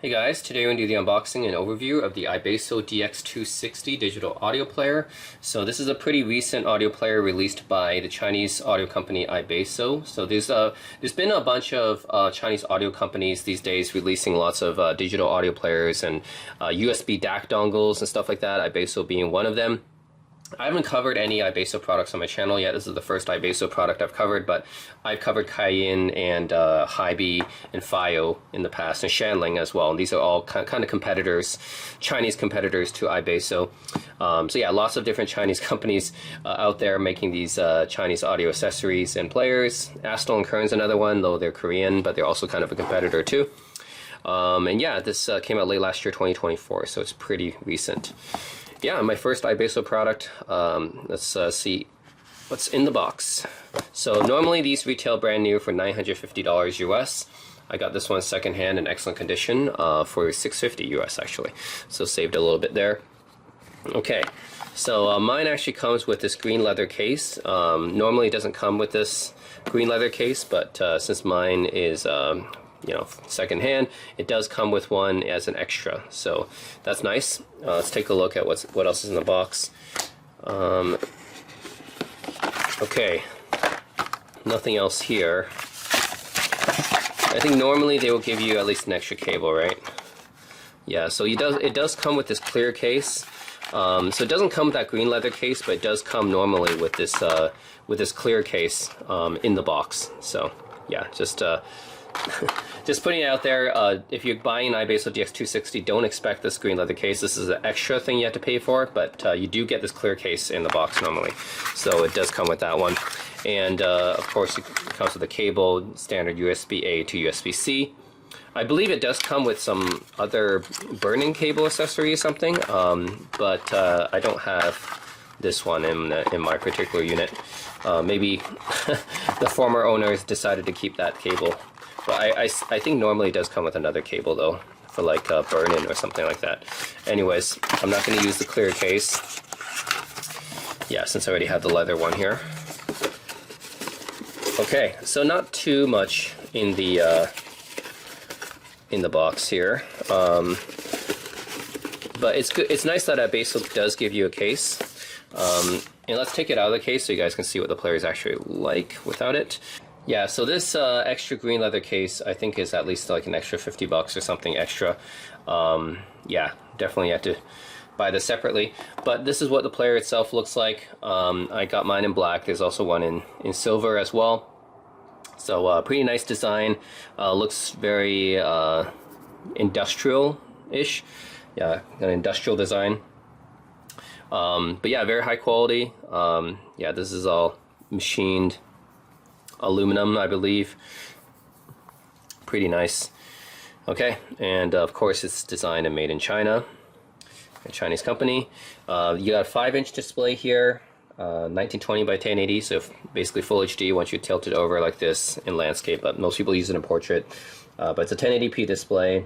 Hey guys, today we're going to do the unboxing and overview of the iBasso DX260 digital audio player. So this is a pretty recent audio player released by the Chinese audio company iBasso. So there's been a bunch of Chinese audio companies these days releasing lots of digital audio players and USB DAC dongles and stuff like that, iBasso being one of them. I haven't covered any iBasso products on my channel yet. This is the first iBasso product I've covered, but I've covered Cayenne and Hiby and Fio in the past, and Shanling as well. And these are all kind of competitors, Chinese competitors to iBasso. So yeah, lots of different Chinese companies out there making these Chinese audio accessories and players. Astell and Kern's another one, though they're Korean, but they're also kind of a competitor too. And yeah, this came out late last year, 2024, so it's pretty recent. Yeah, my first iBasso product. Let's see what's in the box. So normally these retail brand new for $950 US. I got this one secondhand in excellent condition for $650 US actually. So saved a little bit there. Okay, so mine actually comes with this green leather case. Normally it doesn't come with this green leather case, but since mine is secondhand, it does come with one as an extra, so that's nice. Let's take a look at what else is in the box. Okay, nothing else here. I think normally they will give you at least an extra cable, right? Yeah, so it does come with this clear case. So it doesn't come with that green leather case, but it does come normally with this clear case in the box. So yeah, just putting it out there, if you're buying an iBasso DX260, don't expect this green leather case. This is an extra thing you have to pay for, but you do get this clear case in the box normally. So it does come with that one. And of course it comes with a cable, standard USB-A to USB-C. I believe it does come with some other burning cable accessory or something, but I don't have this one in my particular unit. Maybe the former owners decided to keep that cable. But I think normally it does come with another cable though, for like burn-in or something like that. Anyways, I'm not going to use the clear case. Yeah, since I already have the leather one here. Okay, so not too much in the box here, but it's good. It's nice that iBasso does give you a case. And let's take it out of the case so you guys can see what the player is actually like without it. Yeah, so this extra green leather case I think is at least like an extra $50 or something extra. Yeah, definitely have to buy this separately. But this is what the player itself looks like. I got mine in black. There's also one in silver as well. So pretty nice design. Looks very industrial-ish. Yeah, an industrial design. But yeah, very high quality. Yeah, this is all machined aluminum, I believe. Pretty nice. Okay, and of course it's designed and made in China, a Chinese company. You got a 5-inch display here, 1920 by 1080, so basically full HD once you tilt it over like this in landscape, but most people use it in portrait. But it's a 1080p display.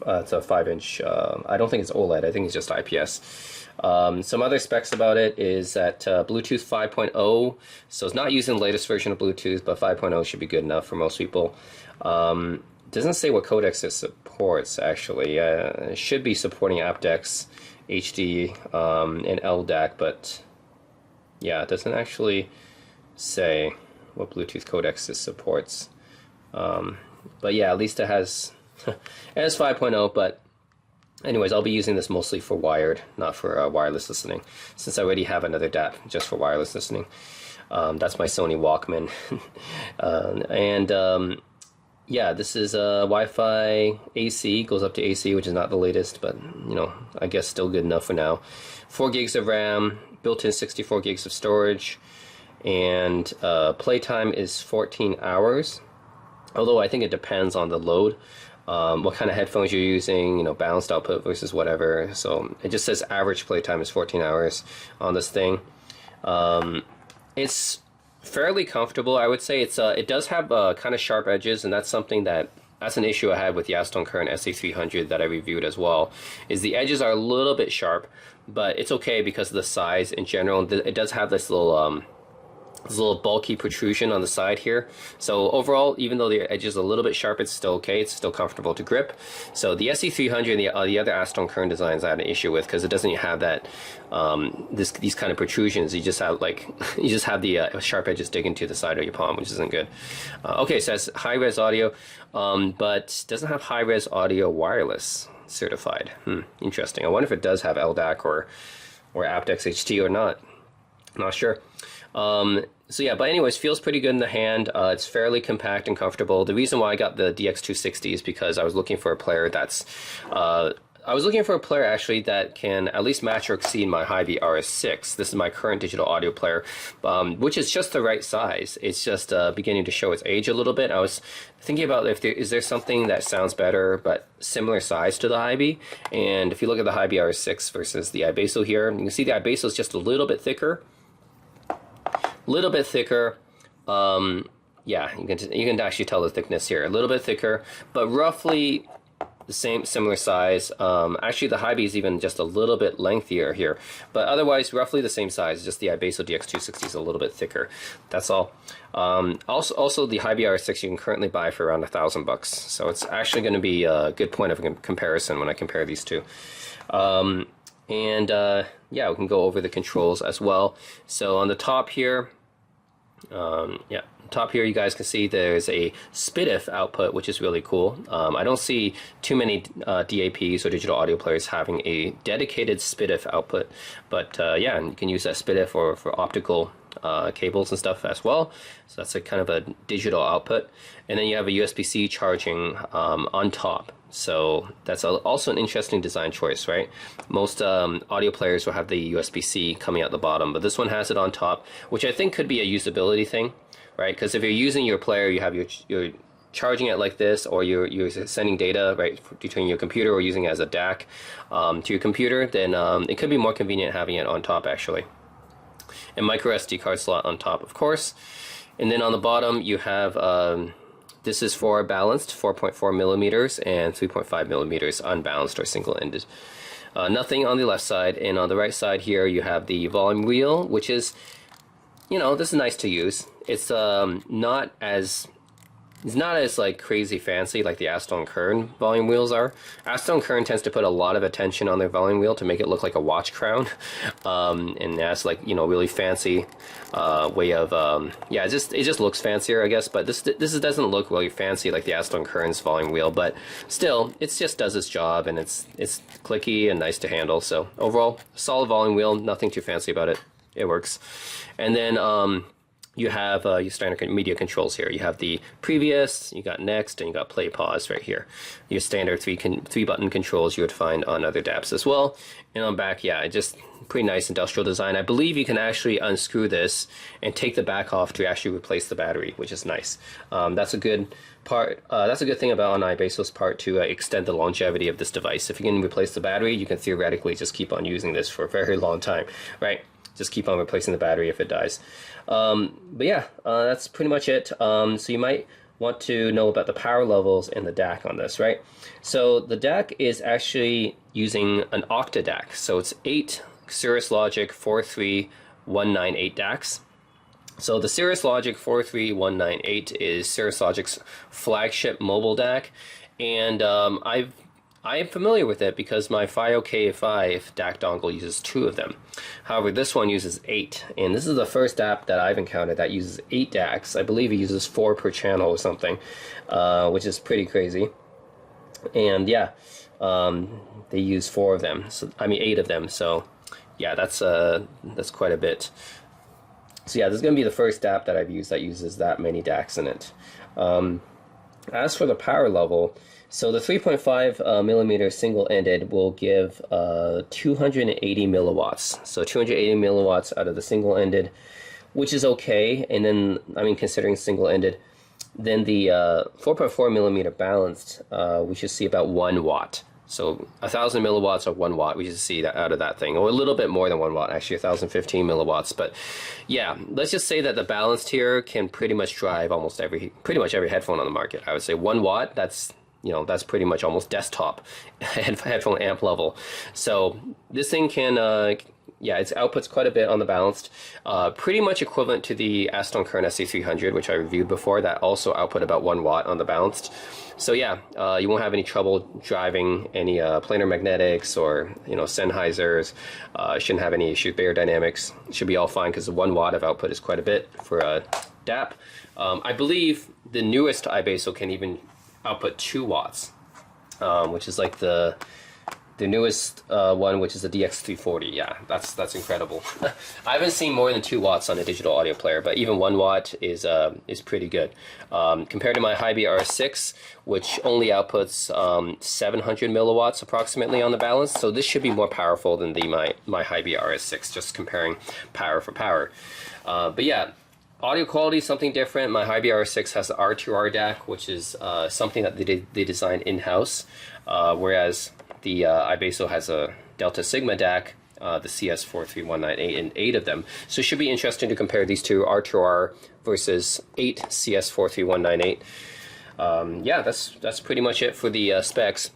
It's a 5-inch. I don't think it's OLED, I think it's just IPS. Some other specs about it is that Bluetooth 5.0, so it's not using the latest version of Bluetooth, but 5.0 should be good enough for most people. Doesn't say what codecs it supports actually. It should be supporting aptX, HD, and LDAC, but yeah, it doesn't actually say what Bluetooth codecs it supports. But yeah, at least it has it has 5.0, but anyways, I'll be using this mostly for wired, not for wireless listening, since I already have another DAP just for wireless listening. That's my Sony Walkman. Yeah, this is Wi-Fi AC, goes up to AC, which is not the latest, but I guess still good enough for now. 4 gigs of RAM, built-in 64 gigs of storage, and playtime is 14 hours. Although I think it depends on the load. What kind of headphones you're using, balanced output versus whatever. So it just says average playtime is 14 hours on this thing. It's fairly comfortable, I would say. It does have kind of sharp edges, and that's an issue I had with the Astell and Kern SE300 that I reviewed as well. Is the edges are a little bit sharp, but it's okay because of the size in general. It does have this little There's a little bulky protrusion on the side here. So overall, even though the edge is a little bit sharp, it's still okay. It's still comfortable to grip. So the SE300 and the other Aston Kern designs I had an issue with because it doesn't have that these kind of protrusions. You just have like you just have the sharp edges dig into the side of your palm, which isn't good. Okay, so that's high-res audio, but doesn't have high-res audio wireless certified. Interesting. I wonder if it does have LDAC or aptX HT or not. Not sure. So yeah, but anyways, feels pretty good in the hand. It's fairly compact and comfortable. The reason why I got the DX260 is because I was looking for a player that's actually that can at least match or exceed my Hiby RS6. This is my current digital audio player, which is just the right size. It's just beginning to show its age a little bit. I was thinking about is there something that sounds better but similar size to the Hiby. And if you look at the Hiby RS6 versus the iBasso here, you can see the iBasso is just a little bit thicker. Yeah, you can actually tell the thickness here. A little bit thicker, but roughly the similar size. Actually, the Hiby is even just a little bit lengthier here, but otherwise roughly the same size. Just the iBasso DX260 is a little bit thicker. That's all. Also the Hiby RS6 you can currently buy for around $1,000, so it's actually going to be a good point of comparison when I compare these two. Yeah, we can go over the controls as well. So on the top here, you guys can see there's a SPDIF output, which is really cool. I don't see too many DAPs or digital audio players having a dedicated SPDIF output, but yeah, and you can use that SPDIF for optical cables and stuff as well. So that's a kind of a digital output, and then you have a USB-C charging on top. So that's also an interesting design choice, right? Most audio players will have the USB-C coming out the bottom, but this one has it on top, which I think could be a usability thing, right? Because if you're using your player, you have you're charging it like this, or you're sending data right between your computer or using it as a DAC to your computer, then it could be more convenient having it on top actually. And micro SD card slot on top, of course. And then on the bottom you have this is for balanced 4.4 millimeters and 3.5 millimeters unbalanced or single-ended. Nothing on the left side, and on the right side here you have the volume wheel, which is, this is nice to use. It's not as like crazy fancy like the Aston Kern volume wheels are. Aston Kern tends to put a lot of attention on their volume wheel to make it look like a watch crown, and that's like really fancy way of yeah, it just looks fancier, I guess. But this doesn't look really fancy like the Aston Kern's volume wheel, but still it just does its job, and it's clicky and nice to handle. So overall, solid volume wheel, nothing too fancy about it. It works. And then you have your standard media controls here. You have the previous, you got next, and you got play pause right here. Your standard three button controls you would find on other DAPs as well. And on back, yeah, just pretty nice industrial design. I believe you can actually unscrew this and take the back off to actually replace the battery, which is nice. That's a good part. That's a good thing about on iBasso's part to extend the longevity of this device. If you can replace the battery, you can theoretically just keep on using this for a very long time, right? Just keep on replacing the battery if it dies. But yeah, that's pretty much it. So you might want to know about the power levels and the DAC on this, right? So the DAC is actually using an octa DAC. So it's 8 Cirrus Logic 43198 DACs. So the Cirrus Logic 43198 is Cirrus Logic's flagship mobile DAC, and I am familiar with it because my FiO K5 DAC dongle uses 2 of them. However, this one uses 8, and this is the first app that I've encountered that uses 8 DACs. I believe it uses 4 per channel or something, which is pretty crazy. And yeah, they use 4 of them. So I mean 8 of them. So yeah, that's quite a bit. So yeah, this is going to be the first app that I've used that uses that many DACs in it. As for the power level, so the 3.5 millimeter single-ended will give 280 milliwatts. So 280 milliwatts out of the single-ended, which is okay. And then, I mean, considering single-ended, then the 4.4 millimeter balanced, we should see about 1 watt. So 1,000 milliwatts or 1 watt, we should see that out of that thing, or a little bit more than 1 watt, actually 1,015 milliwatts. But yeah, let's just say that the balanced here can pretty much drive pretty much every headphone on the market. I would say 1 watt, that's pretty much almost desktop headphone amp level. So this thing can yeah, its output's quite a bit on the balanced, pretty much equivalent to the Aston Kern SE300, which I reviewed before, that also output about 1 watt on the balanced. So yeah, you won't have any trouble driving any planar magnetics or, you know, Sennheisers. Shouldn't have any issues. Bayer dynamics should be all fine because the 1 watt of output is quite a bit for a DAP. I believe the newest iBasso can even output 2 watts, which is like the newest one, which is the DX340. Yeah, that's incredible. I haven't seen more than 2 watts on a digital audio player, but even 1 watt is pretty good. Compared to my Hiby RS6, which only outputs 700 milliwatts approximately on the balance, so this should be more powerful than my Hiby RS6, just comparing power for power. But yeah, audio quality is something different. My Hiby RS6 has the R2R DAC, which is something that they designed in-house, whereas the iBasso has a Delta Sigma DAC, the CS43198, and 8 of them. So it should be interesting to compare these two, R2R versus 8 CS43198. Yeah, that's pretty much it for the specs.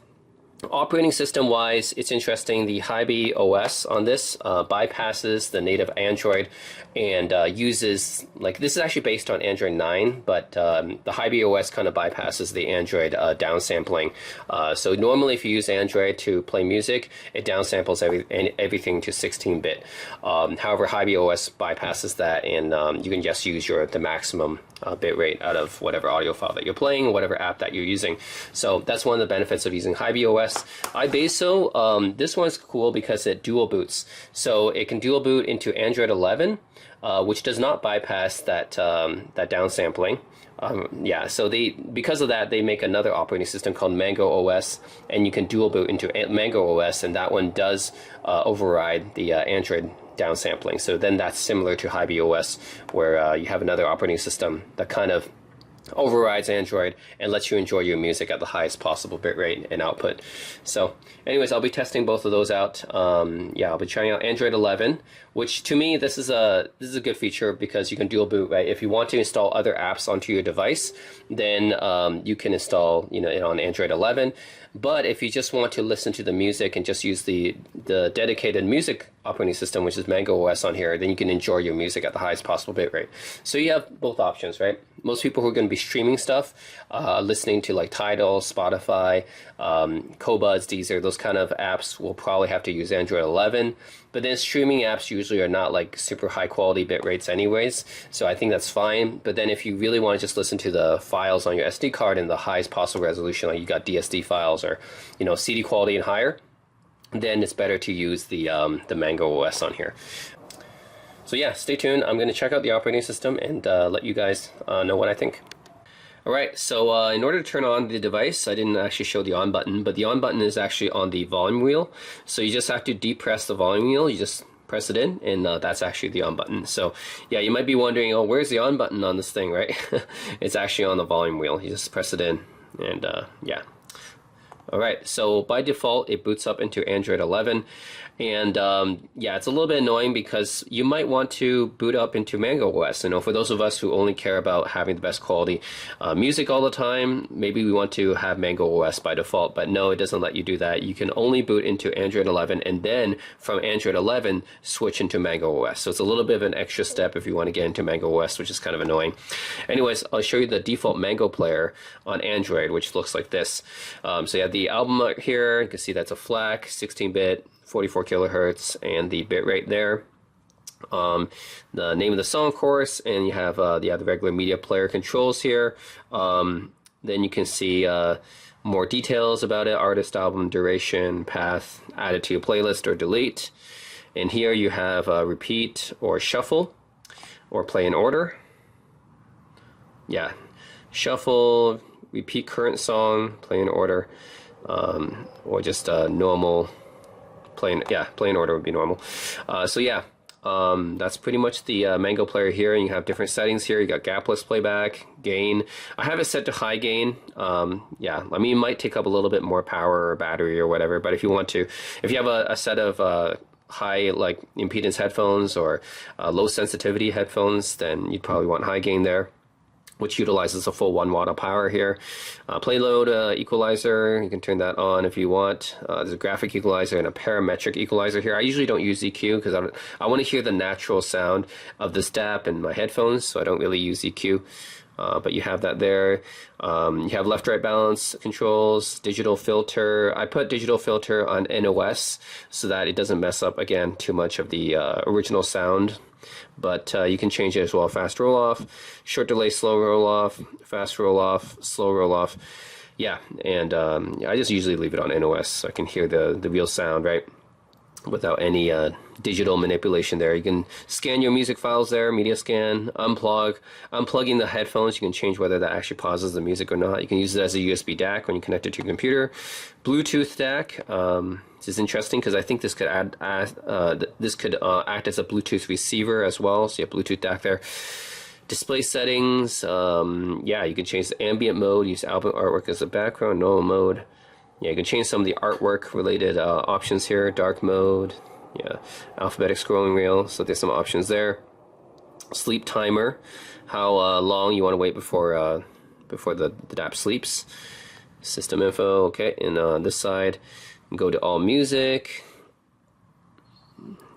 Operating system wise, it's interesting. The Hiby OS on this bypasses the native Android and uses, like, this is actually based on Android 9, but the Hiby OS kind of bypasses the Android downsampling. So normally if you use Android to play music, it downsamples everything to 16-bit. However, Hiby OS bypasses that, and you can just use the maximum bit rate out of whatever audio file that you're playing, whatever app that you're using. So that's one of the benefits of using Hiby OS. iBasso, this one's cool because it dual boots. So it can dual boot into Android 11, which does not bypass that downsampling. Yeah, so because of that, they make another operating system called Mango OS, and you can dual boot into Mango OS, and that one does override the Android downsampling. So then that's similar to Hiby OS, where you have another operating system that kind of overrides Android and lets you enjoy your music at the highest possible bitrate and output. So anyways, I'll be testing both of those out. Yeah, I'll be trying out Android 11, which to me this is a good feature because you can dual boot, right? If you want to install other apps onto your device, then you can install, you know, it on Android 11. But if you just want to listen to the music and just use the dedicated music operating system, which is Mango OS on here, then you can enjoy your music at the highest possible bitrate. So you have both options, right? Most people who are going to be streaming stuff, listening to like Tidal, Spotify, Qobuds, Deezer, those kind of apps will probably have to use Android 11. But then streaming apps usually are not like super high quality bit rates anyways, so I think that's fine. But then if you really want to just listen to the files on your SD card in the highest possible resolution, like you got DSD files or, you know, CD quality and higher, then it's better to use the Mango OS on here. So yeah, stay tuned. I'm going to check out the operating system and let you guys know what I think. Alright, so in order to turn on the device, I didn't actually show the on button, but the on button is actually on the volume wheel. So you just have to depress the volume wheel, you just press it in, and that's actually the on button. So yeah, you might be wondering, oh, where's the on button on this thing, right? It's actually on the volume wheel. You just press it in, and yeah. Alright, so by default it boots up into Android 11, and yeah, it's a little bit annoying because you might want to boot up into Mango OS. You know, for those of us who only care about having the best quality music all the time, maybe we want to have Mango OS by default, but no, it doesn't let you do that. You can only boot into Android 11 and then from Android 11 switch into Mango OS. So it's a little bit of an extra step if you want to get into Mango OS, which is kind of annoying. Anyways, I'll show you the default Mango player on Android, which looks like this. So you have the album out here, you can see that's a FLAC, 16-bit, 44 kilohertz, and the bit rate there. The name of the song, of course, and you have the regular media player controls here. Then you can see more details about it: artist, album, duration, path, add it to your playlist or delete. And here you have repeat or shuffle or play in order. Yeah, shuffle, repeat current song, play in order, or just normal. Play in order would be normal. So yeah, that's pretty much the Mango player here, and you have different settings here. You got gapless playback, gain. I have it set to high gain. Yeah, I mean, it might take up a little bit more power or battery or whatever, but if you want to, if you have a set of high like impedance headphones or low sensitivity headphones, then you'd probably want high gain there. which utilizes a full 1 watt of power here. Play load equalizer, you can turn that on if you want. There's a graphic equalizer and a parametric equalizer here. I usually don't use EQ because I want to hear the natural sound of this DAP in my headphones, so I don't really use EQ. But you have that there. You have left-right balance controls, digital filter. I put digital filter on NOS so that it doesn't mess up, again, too much of the original sound. But you can change it as well. Fast roll off, short delay, slow roll off, fast roll off, slow roll off. Yeah, and I just usually leave it on NOS so I can hear the real sound, right? Without any digital manipulation there. You can scan your music files there, media scan, unplugging the headphones. You can change whether that actually pauses the music or not. You can use it as a USB DAC when you connect it to your computer. Bluetooth DAC. This is interesting because I think this could act as a Bluetooth receiver as well. So you have Bluetooth DAC there. Display settings. Yeah, you can change the ambient mode. Use album artwork as a background. Normal mode. Yeah, you can change some of the artwork related options here. Dark mode, yeah, alphabetic scrolling wheel. So there's some options there. Sleep timer, how long you want to wait before the DAP sleeps. System info, okay. And on this side, go to all music.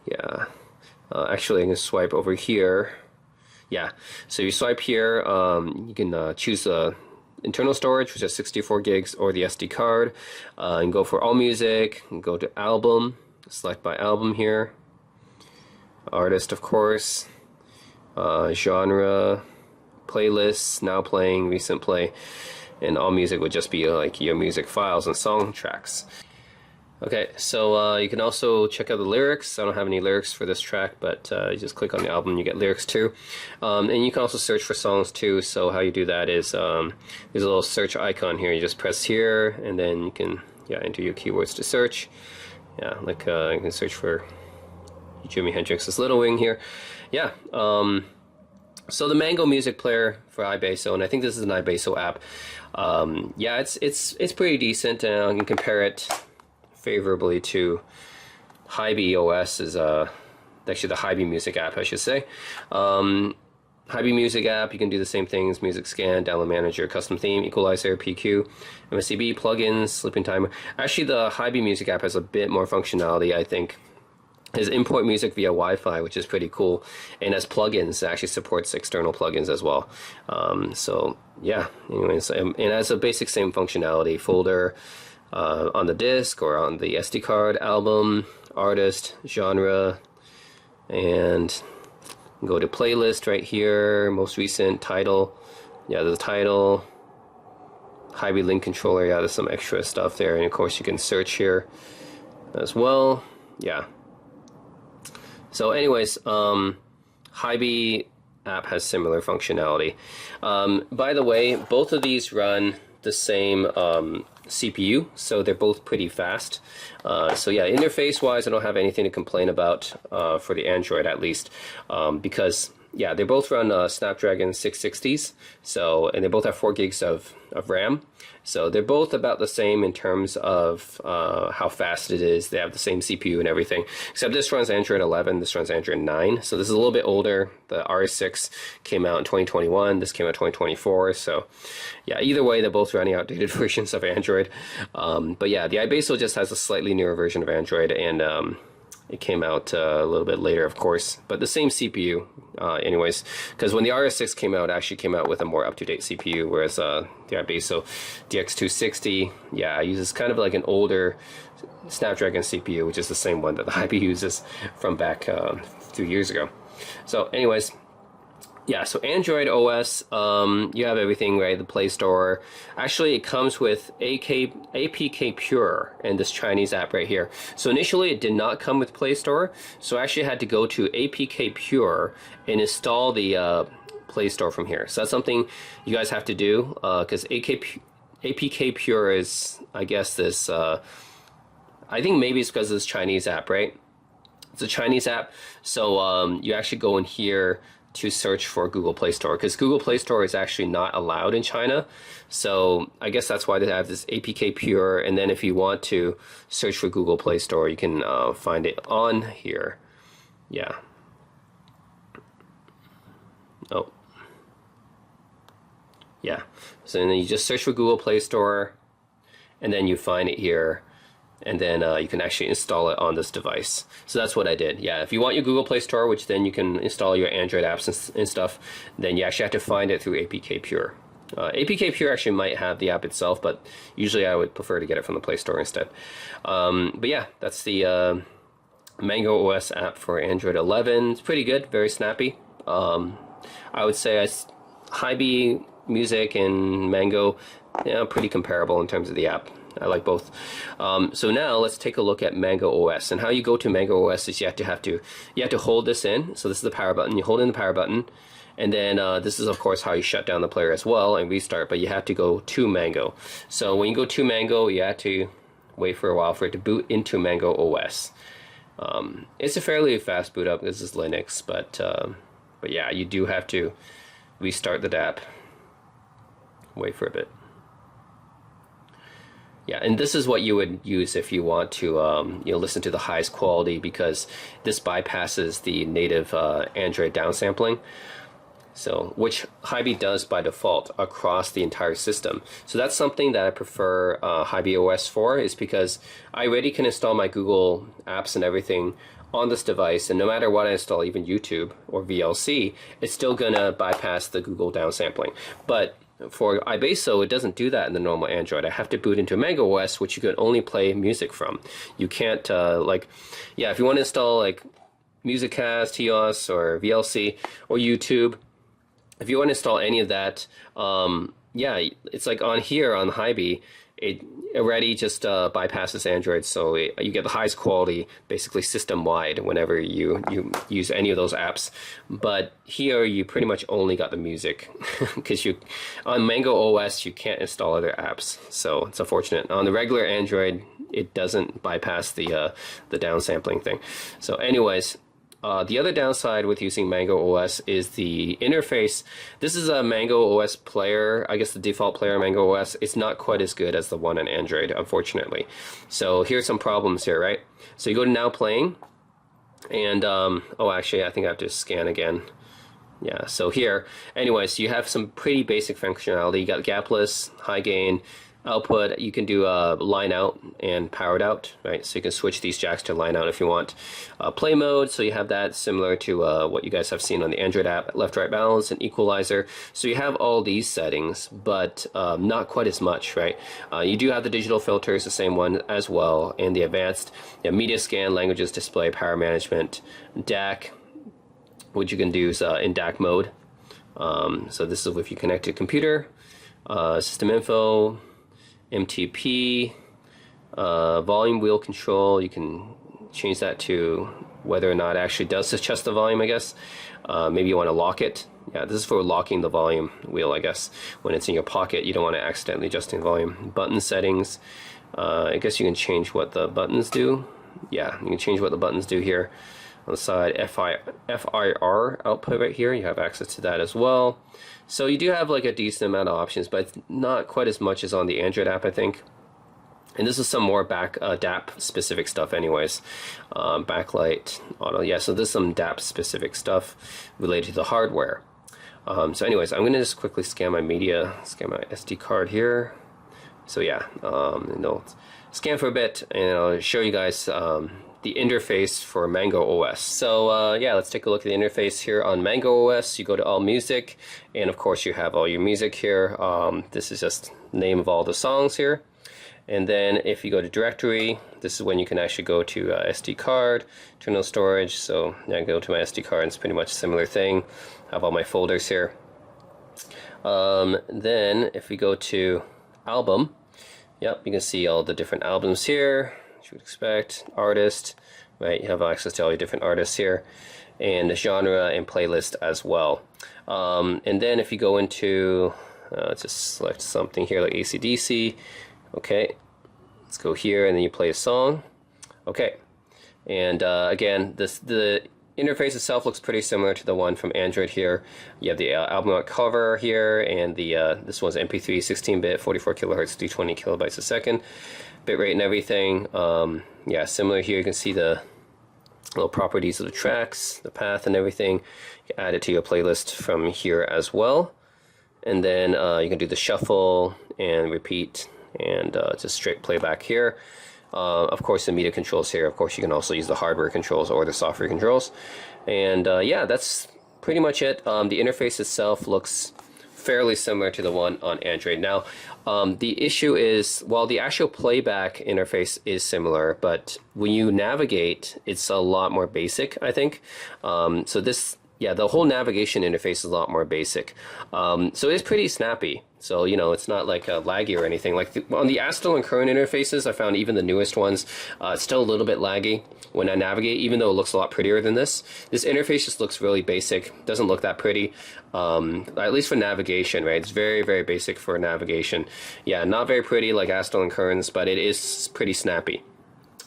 Yeah, actually I'm gonna swipe over here. Yeah, so you swipe here, you can choose internal storage, which is 64 gigs, or the SD card, and go for all music, and go to album, select by album here, artist of course, genre, playlists, now playing, recent play, and all music would just be like your music files and song tracks. Okay, so you can also check out the lyrics. I don't have any lyrics for this track, but you just click on the album and you get lyrics too. And you can also search for songs too. So how you do that is there's a little search icon here. You just press here, and then you can enter your keywords to search. Yeah, like you can search for Jimi Hendrix's Little Wing here. Yeah. So the Mango music player for iBasso, and I think this is an iBasso app. Yeah, it's pretty decent. I can compare it favorably to Hiby OS is actually the Hiby music app, I should say. Hiby music app, you can do the same things: music scan, download manager, custom theme, equalizer, PQ, MSCB, plugins, sleeping timer. Actually, the Hiby music app has a bit more functionality, I think. Is import music via Wi-Fi, which is pretty cool, and as plugins, it actually supports external plugins as well. So yeah, anyways, and it has a basic same functionality: folder on the disc or on the SD card, album, artist, genre, and go to playlist right here, most recent, title. Yeah, the title, Hiby link controller. Yeah, there's some extra stuff there, and of course you can search here as well. Yeah. So anyways, Hiby app has similar functionality. By the way, both of these run the same CPU, so they're both pretty fast. So yeah, interface wise, I don't have anything to complain about for the Android, at least, because yeah, they both run Snapdragon 660s, so, and they both have 4 gigs of RAM, so they're both about the same in terms of how fast it is. They have the same CPU and everything, except this runs Android 11, this runs Android 9, so this is a little bit older. The RS6 came out in 2021, this came out 2024, so yeah, either way, they're both running outdated versions of Android. But yeah, the iBasso just has a slightly newer version of Android, and it came out a little bit later, of course, but the same CPU, anyways, because when the RS6 came out, it actually came out with a more up-to-date CPU, whereas the iBasso DX260, yeah, uses kind of like an older Snapdragon CPU, which is the same one that the Hiby uses from back 2 years ago. So anyways, yeah, so Android OS, you have everything, right? The Play Store. Actually, it comes with APK Pure and this Chinese app right here. So initially, it did not come with Play Store. So I actually had to go to APK Pure and install the Play Store from here. So that's something you guys have to do, because APK Pure is, I guess, this, I think maybe it's because of this Chinese app, right? It's a Chinese app. So you actually go in here to search for Google Play Store, because Google Play Store is actually not allowed in China. So I guess that's why they have this APK Pure, and then if you want to search for Google Play Store, you can find it on here. Yeah. Oh. Yeah. So then you just search for Google Play Store, and then you find it here, and then you can actually install it on this device. So that's what I did. Yeah, if you want your Google Play Store, which then you can install your Android apps and stuff, then you actually have to find it through APK Pure. APK Pure actually might have the app itself, but usually I would prefer to get it from the Play Store instead. But yeah, that's the Mango OS app for Android 11. It's pretty good, very snappy. I would say Hiby Music and Mango, pretty comparable in terms of the app. I like both. So now let's take a look at Mango OS. And how you go to Mango OS is you have to hold this in. So this is the power button. You hold in the power button, and then this is of course how you shut down the player as well and restart. But you have to go to Mango. So when you go to Mango, you have to wait for a while for it to boot into Mango OS. It's a fairly fast boot up. This is Linux, but yeah, you do have to restart the DAP. Wait for a bit. Yeah, and this is what you would use if you want to listen to the highest quality, because this bypasses the native Android downsampling. So, which Hiby does by default across the entire system. So that's something that I prefer Hiby OS for, is because I already can install my Google apps and everything on this device, and no matter what I install, even YouTube or VLC, it's still gonna bypass the Google downsampling. But for iBasso, it doesn't do that in the normal Android. I have to boot into Mango OS, which you can only play music from. You can't if you want to install like Musiccast, TOS, or VLC, or YouTube, if you want to install any of that, it's like on here on Hiby, it already just bypasses Android, so you get the highest quality basically system-wide whenever you use any of those apps. But here you pretty much only got the music, because on Mango OS you can't install other apps, so it's unfortunate. On the regular Android, it doesn't bypass the downsampling thing. So anyways, the other downside with using Mango OS is the interface. This is a Mango OS player. I guess the default player Mango OS. It's not quite as good as the one on Android, unfortunately. So here's some problems here, right? So you go to Now Playing, and actually I think I have to scan again. Yeah, so here, anyways, you have some pretty basic functionality. You got gapless, high gain, output. You can do line out and powered out, right? So you can switch these jacks to line out if you want. Play mode, so you have that similar to what you guys have seen on the Android app. Left right balance and equalizer. So you have all these settings, but not quite as much, right? You do have the digital filters, the same one as well, and the advanced media scan, languages, display, power management, DAC, which you can do is in DAC mode. So this is if you connect to a computer, system info, MTP, volume wheel control. You can change that to whether or not it actually does adjust the volume, I guess. Maybe you want to lock it. Yeah, this is for locking the volume wheel, I guess. When it's in your pocket, you don't want to accidentally adjust the volume. Button settings. I guess you can change what the buttons do. Yeah, you can change what the buttons do here. On the side, FIR output right here, you have access to that as well. So you do have like a decent amount of options, but not quite as much as on the Android app, I think. And this is some more DAP specific stuff anyways. Backlight, auto, yeah, so this is some DAP specific stuff related to the hardware. So anyways, I'm gonna just quickly scan my media, scan my SD card here. So yeah, and I'll scan for a bit and I'll show you guys the interface for Mango OS. So yeah, let's take a look at the interface here on Mango OS. You go to All Music, and of course you have all your music here. This is just the name of all the songs here. And then if you go to Directory, this is when you can actually go to SD card, internal storage. So I go to my SD card, and it's pretty much a similar thing. I have all my folders here. Then if we go to Album, yep, you can see all the different albums here. You would expect, artist, right? You have access to all your different artists here, and the genre and playlist as well. And then if you go into, just select something here like AC/DC. Okay, let's go here, and then you play a song. Okay, and again, the interface itself looks pretty similar to the one from Android here. You have the album art cover here, and the this one's MP3, 16-bit, 44 kilohertz, 220 kilobytes a second. Bitrate and everything. Yeah, similar here. You can see the little properties of the tracks, the path and everything. You can add it to your playlist from here as well. and then you can do the shuffle and repeat, and just straight playback here. Of course, the media controls here. Of course, you can also use the hardware controls or the software controls. And yeah, that's pretty much it. The interface itself looks fairly similar to the one on Android. Now, the issue is, well, the actual playback interface is similar, but when you navigate, it's a lot more basic, I think. So this, yeah, the whole navigation interface is a lot more basic. So it's pretty snappy. So, you know, it's not like laggy or anything. Like on the Astel and current interfaces, I found even the newest ones, it's still a little bit laggy when I navigate, even though it looks a lot prettier than this. This interface just looks really basic, doesn't look that pretty, at least for navigation, right? It's very, very basic for navigation. Yeah, not very pretty like Astel and currents, but it is pretty snappy.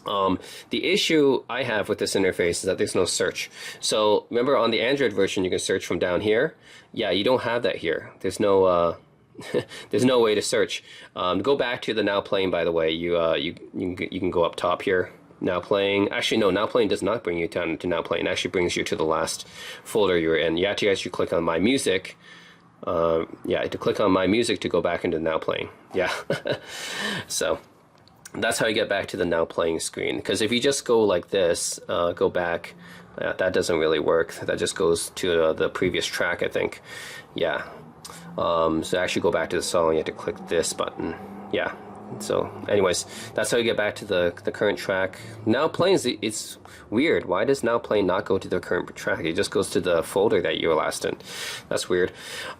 The issue I have with this interface is that there's no search. So remember on the Android version, you can search from down here. Yeah, you don't have that here. There's no there's no way to search. Go back to the now playing, by the way. You can go up top here. Now playing. Actually, no, now playing does not bring you down to now playing. It actually brings you to the last folder you're in. You actually click on My Music. Yeah, to click on My Music to go back into now playing. Yeah. So that's how you get back to the now playing screen. Because if you just go like this, go back, that doesn't really work. That just goes to the previous track, I think. Yeah. So actually go back to the song, you have to click this button. Yeah. So anyways, that's how you get back to the current track. Now playing, it's weird. Why does now playing not go to the current track? It just goes to the folder that you were last in. That's weird.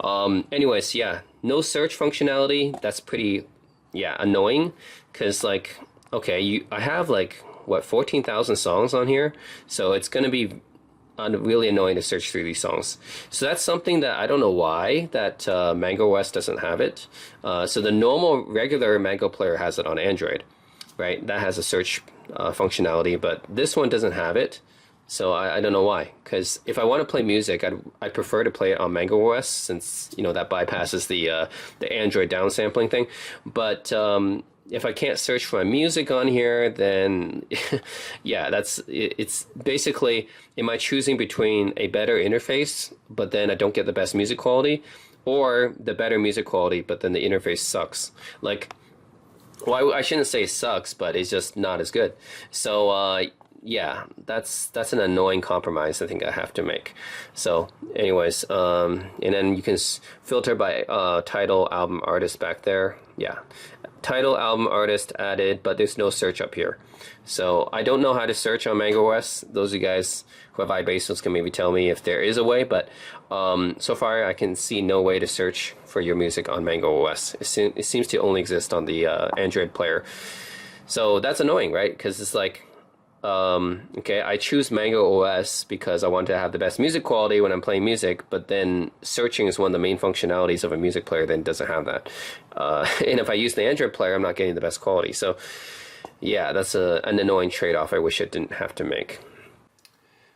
Anyways, yeah, no search functionality. That's pretty, yeah, annoying. Cause like, okay, I have like what, 14,000 songs on here, so it's gonna be really annoying to search through these songs. So that's something that I don't know why that Mango OS doesn't have it. So the normal regular Mango player has it on Android, right? That has a search functionality, but this one doesn't have it. So I don't know why. Because if I want to play music, I'd prefer to play it on Mango OS, since you know that bypasses the Android downsampling thing. But if I can't search for my music on here, then yeah, it's basically, am I choosing between a better interface, but then I don't get the best music quality, or the better music quality, but then the interface sucks? Like, well, I shouldn't say sucks, but it's just not as good. So yeah, that's an annoying compromise I think I have to make. So anyways, and then you can filter by title, album, artist back there. Yeah, title, album, artist added, but there's no search up here. So I don't know how to search on Mango OS. Those of you guys who have iBassos can maybe tell me if there is a way, but so far I can see no way to search for your music on Mango OS. It seems to only exist on the Android player. So that's annoying, right? Because it's like, okay, I choose Mango OS because I want to have the best music quality when I'm playing music, but then searching is one of the main functionalities of a music player, then doesn't have that. And if I use the Android player, I'm not getting the best quality. So yeah, that's an annoying trade-off I wish I didn't have to make.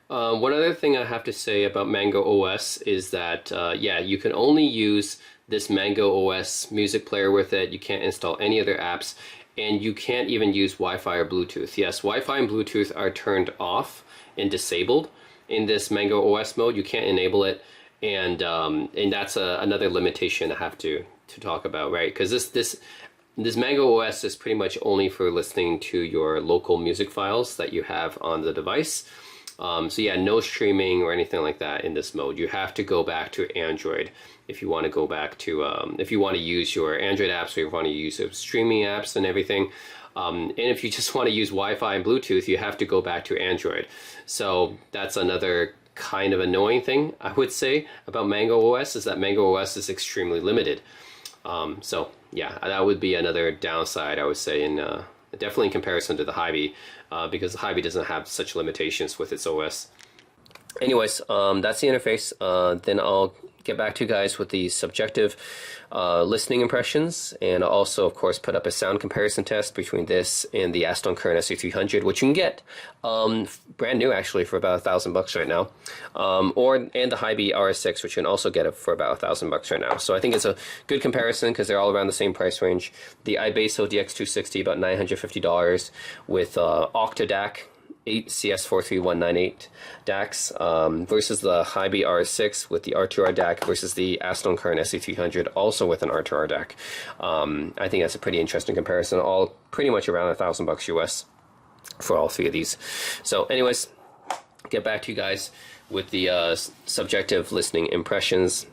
One other thing I have to say about Mango OS is that, yeah, you can only use this Mango OS music player with it. You can't install any other apps. And you can't even use Wi-Fi or Bluetooth. Yes, Wi-Fi and Bluetooth are turned off and disabled in this Mango OS mode. You can't enable it, and that's another limitation I have to talk about, right? Because this Mango OS is pretty much only for listening to your local music files that you have on the device. So yeah, no streaming or anything like that in this mode. You have to go back to Android if you want to go back to, if you want to use your Android apps, or you want to use streaming apps and everything. And if you just want to use Wi-Fi and Bluetooth, you have to go back to Android. So that's another kind of annoying thing I would say about Mango OS, is that Mango OS is extremely limited. So yeah, that would be another downside I would say, in definitely in comparison to the Hiby, because the Hiby doesn't have such limitations with its OS. Anyways, that's the interface. Then I'll get back to you guys with the subjective listening impressions, and I'll also, of course, put up a sound comparison test between this and the Aston Current SE300, which you can get brand new actually for about $1,000 right now, and the Hiby RS6, which you can also get for about $1,000 right now. So I think it's a good comparison because they're all around the same price range. The iBasso DX260 about $950 with Octa DAC CS43198 DACs versus the Hiby RS6 with the R2R DAC versus the Aston Current SE300 also with an R2R DAC. I think that's a pretty interesting comparison, all pretty much around $1,000 US for all three of these. So anyways, get back to you guys with the subjective listening impressions.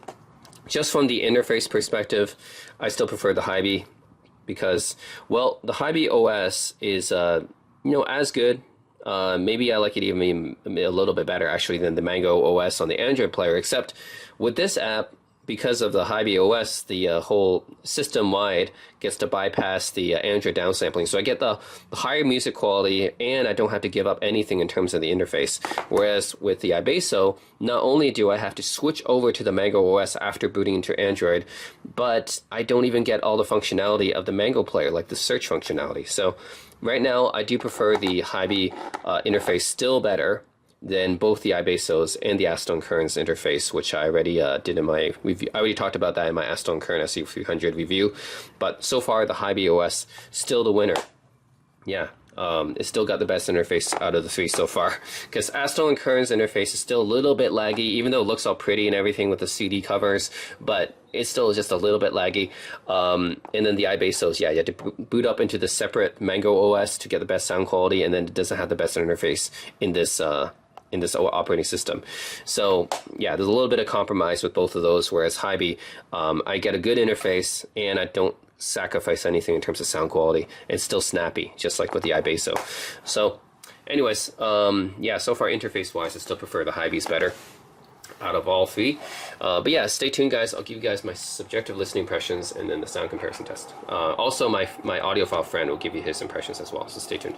Just from the interface perspective, I still prefer the Hiby because, well, the Hiby OS is as good. Maybe I like it even a little bit better actually than the Mango OS on the Android player, except with this app, because of the Hiby OS, the whole system-wide gets to bypass the Android downsampling. So I get the higher music quality, and I don't have to give up anything in terms of the interface. Whereas with the iBasso, not only do I have to switch over to the Mango OS after booting into Android, but I don't even get all the functionality of the Mango player, like the search functionality. So right now, I do prefer the Hiby interface still better than both the iBassos and the Aston Current's interface, which I already did in my review. I already talked about that in my Aston Current SE300 review. But so far, the Hiby OS still the winner. Yeah, it's still got the best interface out of the three so far. Because Aston Current's interface is still a little bit laggy, even though it looks all pretty and everything with the CD covers, but it's still just a little bit laggy. And then the iBassos, yeah, you have to boot up into the separate Mango OS to get the best sound quality, and then it doesn't have the best interface in this operating system. So yeah, there's a little bit of compromise with both of those, whereas Hiby, I get a good interface and I don't sacrifice anything in terms of sound quality. It's still snappy, just like with the iBasso. So anyways, yeah, so far interface wise, I still prefer the Hiby's better out of all three. But yeah, stay tuned guys. I'll give you guys my subjective listening impressions and then the sound comparison test. Also my audiophile friend will give you his impressions as well, so stay tuned.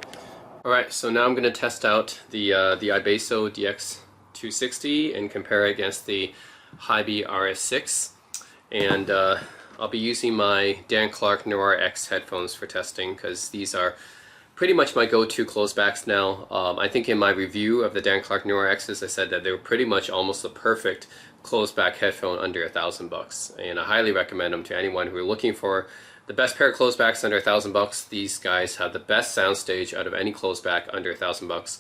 Alright, so now I'm going to test out the iBasso DX260 and compare it against the Hiby RS6. And I'll be using my Dan Clark Noir X headphones for testing because these are pretty much my go-to closebacks now. I think in my review of the Dan Clark Noir X's, I said that they were pretty much almost the perfect closeback headphone under $1,000. And I highly recommend them to anyone who are looking for the best pair of closebacks under $1,000. These guys have the best soundstage out of any closeback under $1,000.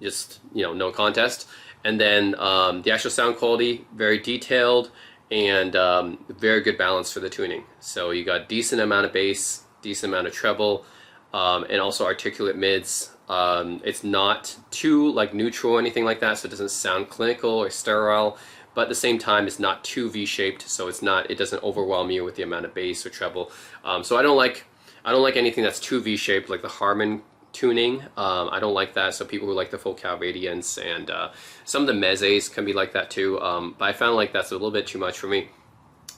Just, no contest. And then the actual sound quality, very detailed and very good balance for the tuning. So you got decent amount of bass, decent amount of treble, and also articulate mids. It's not too neutral or anything like that, so it doesn't sound clinical or sterile. But at the same time, it's not too V-shaped, so it doesn't overwhelm you with the amount of bass or treble. So I don't like anything that's too V-shaped, like the Harman tuning. I don't like that. So people who like the full cow radiance and some of the mezzes can be like that too. But I found like that's a little bit too much for me.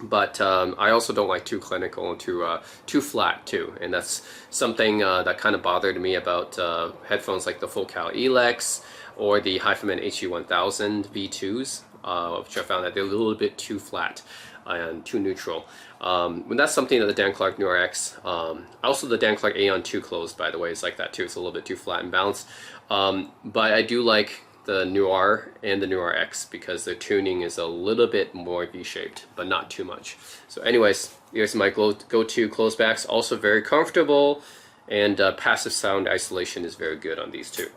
But I also don't like too clinical and too flat too, and that's something that kind of bothered me about headphones like the full cow Elex or the HiFiMan HE1000 V2s. Which I found that they're a little bit too flat and too neutral. And that's something that the Dan Clark Noir X, also the Dan Clark Aeon 2 closed, by the way, is like that too. It's a little bit too flat and balanced. But I do like the Noir and the Noir X because the tuning is a little bit more V-shaped, but not too much. So anyways, here's my go-to closebacks. Also very comfortable, and passive sound isolation is very good on these two.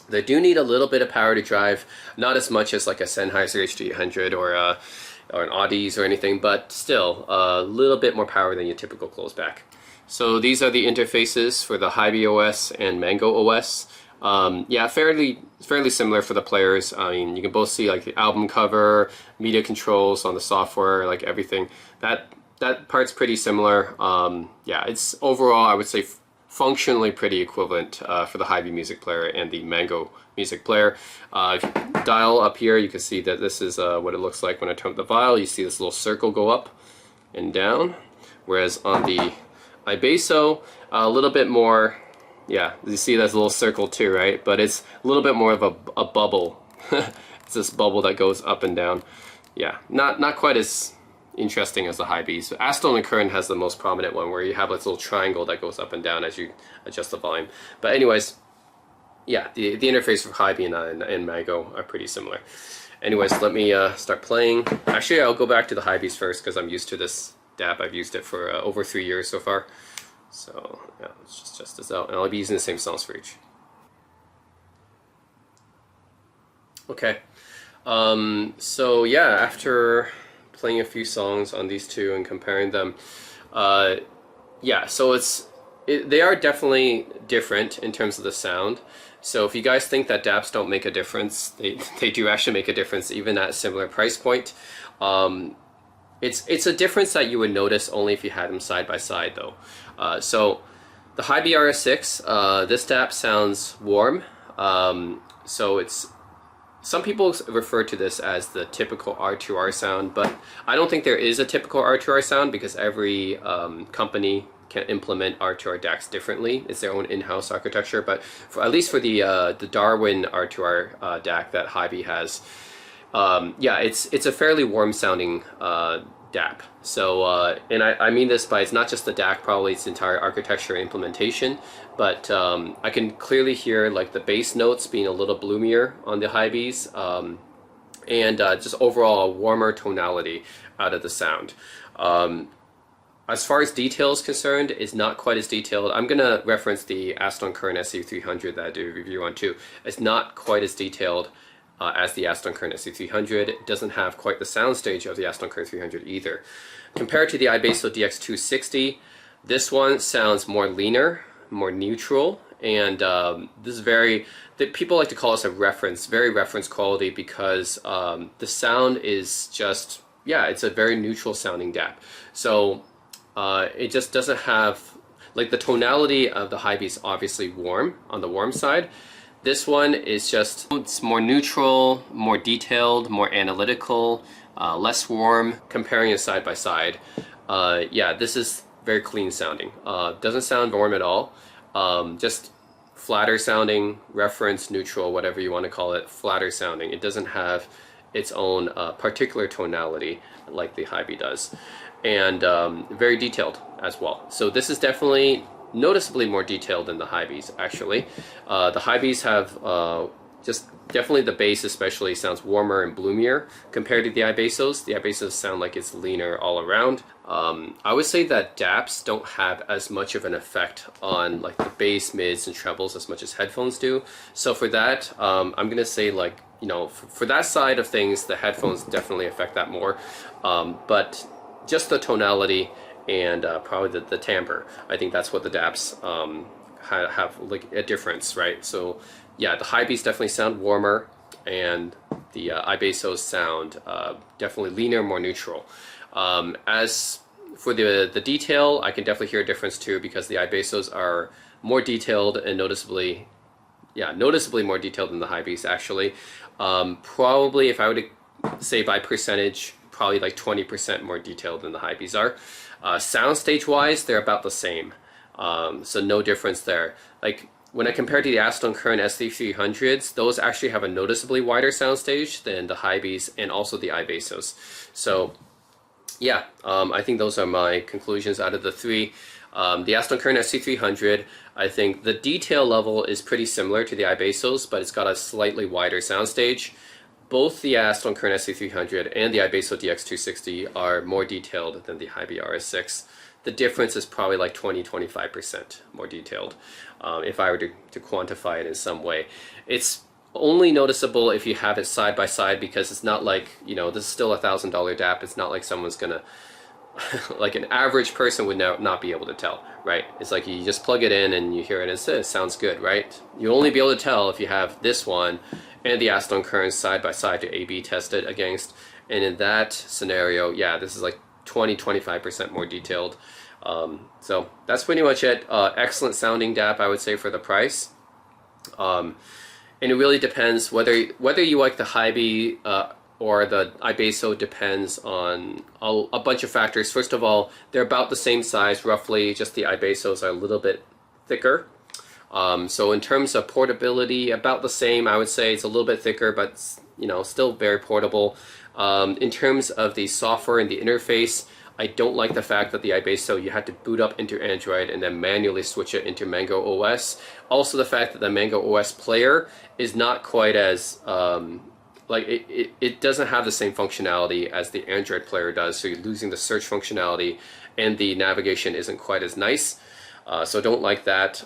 They do need a little bit of power to drive, not as much as like a Sennheiser HD800 or an Audis or anything, but still a little bit more power than your typical closeback. So these are the interfaces for the Hiby OS and Mango OS. Yeah, fairly similar for the players. I mean, you can both see like the album cover, media controls on the software, like everything. That part's pretty similar. Yeah, it's overall, I would say, functionally pretty equivalent for the Hiby music player and the Mango music player. If you dial up here, you can see that this is what it looks like when I turn up the dial. You see this little circle go up and down, whereas on the iBasso, a little bit more, yeah, you see that little circle too, right? But it's a little bit more of a bubble. It's this bubble that goes up and down. Yeah, not quite as interesting as the Hiby. So Aston Current has the most prominent one where you have this little triangle that goes up and down as you adjust the volume. But anyways, yeah, the interface for Hiby and Mango are pretty similar. Anyways, let me start playing. Actually, I'll go back to the Hibys first because I'm used to this DAP. I've used it for over 3 years so far. So yeah, let's just test this out. And I'll be using the same sounds for each. Okay. So yeah, after playing a few songs on these two and comparing them, yeah, so they are definitely different in terms of the sound. So if you guys think that DAPs don't make a difference, they do actually make a difference even at a similar price point. It's a difference that you would notice only if you had them side by side though. So the Hiby RS6, this DAP sounds warm. So some people refer to this as the typical R2R sound, but I don't think there is a typical R2R sound because every company can implement R2R DACs differently. It's their own in-house architecture, but at least for the Darwin R2R DAC that Hiby has, yeah, it's a fairly warm sounding DAP. So, and I mean this by, it's not just the DAC, probably its entire architecture implementation, but I can clearly hear like the bass notes being a little bloomier on the Hibys, and just overall a warmer tonality out of the sound. As far as detail is concerned, it's not quite as detailed. I'm going to reference the Aston Current SE300 that I did a review on too. It's not quite as detailed as the Aston Current SE300. It doesn't have quite the soundstage of the Aston Current 300 either. Compared to the iBasso DX260, this one sounds more leaner, more neutral, and this is people like to call this a very reference quality because the sound is just, yeah, it's a very neutral sounding DAP. So it just doesn't have, like, the tonality of the Hiby is obviously warm, on the warm side. This one is just, it's more neutral, more detailed, more analytical, less warm. Comparing it side by side, yeah, this is very clean sounding. Doesn't sound warm at all. Just flatter sounding, reference, neutral, whatever you want to call it, flatter sounding. It doesn't have its own particular tonality like the Hiby does. And very detailed as well. So this is definitely noticeably more detailed than the Hibys, actually. The Hibys have just definitely the bass especially sounds warmer and bloomier compared to the iBassos. The iBassos sound like it's leaner all around. I would say that DAPs don't have as much of an effect on like the bass, mids, and trebles as much as headphones do. So for that, I'm gonna say, like, you know, for that side of things, the headphones definitely affect that more. But just the tonality and probably the timbre, I think that's what the DAPs have like a difference, right? So yeah, the Hibys definitely sound warmer, and the iBassos sound definitely leaner, more neutral. As for the detail, I can definitely hear a difference too, because the iBassos are more detailed and noticeably more detailed than the Hibys actually. Probably if I were to say by percentage, probably like 20% more detailed than the Hibys are. Soundstage wise, they're about the same. So no difference there. Like when I compare to the Aston Current SE300s, those actually have a noticeably wider soundstage than the Hibys and also the iBassos. So yeah, I think those are my conclusions out of the three. The Aston Current SE300, I think the detail level is pretty similar to the iBassos, but it's got a slightly wider soundstage. Both the Aston Current SE300 and the iBasso DX260 are more detailed than the Hiby RS6. The difference is probably like 20-25% more detailed, if I were to quantify it in some way. It's only noticeable if you have it side by side, because it's not like, you know, this is still $1,000 DAP. It's not like someone's gonna, like an average person would not be able to tell, right? It's like you just plug it in and you hear it and it sounds good, right? You'll only be able to tell if you have this one and the Aston Current side by side to A/B test it against. And in that scenario, yeah, this is like 20-25% more detailed. So that's pretty much it. Excellent sounding DAP, I would say, for the price. And it really depends whether you like the Hiby or the iBasso. Depends on a bunch of factors. First of all, they're about the same size roughly, just the iBassos are a little bit thicker. So in terms of portability, about the same. I would say it's a little bit thicker, but you know, still very portable. In terms of the software and the interface, I don't like the fact that the iBasso, you had to boot up into Android and then manually switch it into Mango OS. Also the fact that the Mango OS player is not quite as, like it doesn't have the same functionality as the Android player does, so you're losing the search functionality and the navigation isn't quite as nice. So don't like that.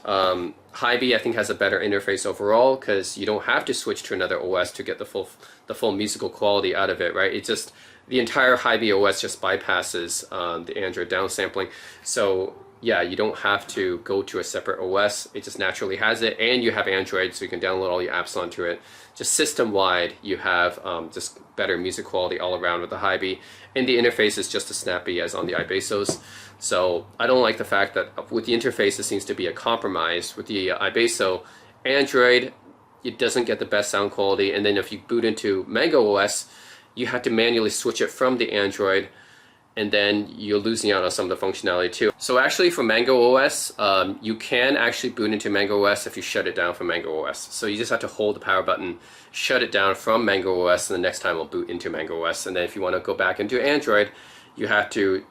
Hiby, I think, has a better interface overall because you don't have to switch to another OS to get the full musical quality out of it, right? It just, the entire Hiby OS just bypasses the Android downsampling. So yeah, you don't have to go to a separate OS. It just naturally has it, and you have Android, so you can download all your apps onto it. Just system-wide, you have just better music quality all around with the Hiby, and the interface is just as snappy as on the iBassos. So I don't like the fact that with the interface, it seems to be a compromise. With the iBasso, Android, it doesn't get the best sound quality, and then if you boot into Mango OS, you have to manually switch it from the Android, and then you're losing out on some of the functionality too. So actually for Mango OS, you can actually boot into Mango OS if you shut it down from Mango OS. So you just have to hold the power button, shut it down from Mango OS, and the next time it'll boot into Mango OS. And then if you want to go back into Android, you have to